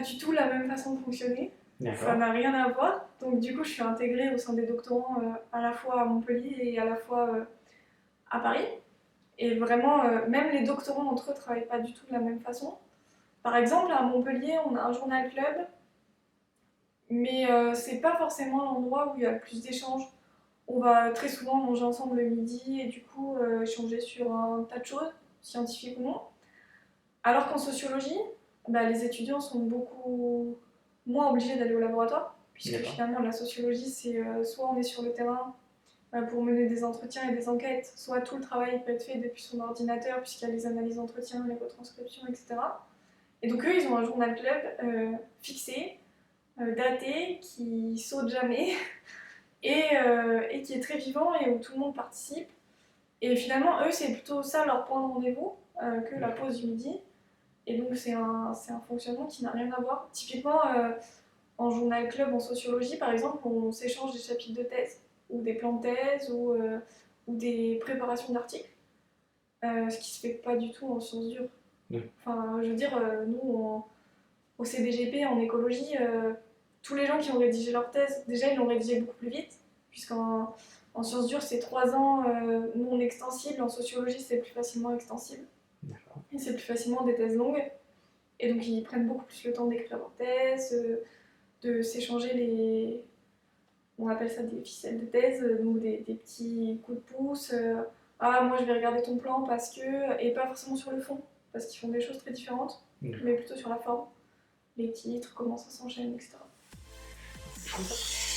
du tout la même façon de fonctionner. Ça D'accord. n'a rien à voir. Donc du coup, je suis intégrée au sein des doctorants à la fois à Montpellier et à la fois à Paris. Et vraiment, même les doctorants entre eux ne travaillent pas du tout de la même façon. Par exemple, à Montpellier, on a un journal club, mais c'est pas forcément l'endroit où il y a le plus d'échanges. On va très souvent manger ensemble le midi et du coup échanger sur un tas de choses, scientifiques ou non. Alors qu'en sociologie, bah, les étudiants sont beaucoup moins obligés d'aller au laboratoire, puisque D'accord. finalement la sociologie, c'est soit on est sur le terrain pour mener des entretiens et des enquêtes, soit tout le travail peut être fait depuis son ordinateur, puisqu'il y a les analyses d'entretien, les retranscriptions, etc. Et donc eux, ils ont un journal club fixé, daté, qui saute jamais, et qui est très vivant et où tout le monde participe. Et finalement, eux, c'est plutôt ça leur point de rendez-vous que la D'accord. pause du midi. Et donc, c'est un fonctionnement qui n'a rien à voir. Typiquement, en journal club, en sociologie, par exemple, on s'échange des chapitres de thèse, ou des plans de thèse, ou des préparations d'articles, ce qui se fait pas du tout en sciences dures. Oui. Enfin, je veux dire, au CDGP, en écologie, tous les gens qui ont rédigé leur thèse, déjà, ils l'ont rédigé beaucoup plus vite, puisqu'en en sciences dures, c'est 3 ans non extensibles, en sociologie, c'est plus facilement extensible. D'accord. Et c'est plus facilement des thèses longues. Et donc ils prennent beaucoup plus le temps d'écrire leur thèse, de s'échanger les... On appelle ça des ficelles de thèse, donc des petits coups de pouce. Ah, moi je vais regarder ton plan parce que... Et pas forcément sur le fond, parce qu'ils font des choses très différentes, mais D'accord. plutôt sur la forme. Les titres, comment ça s'enchaîne, etc. Je trouve ça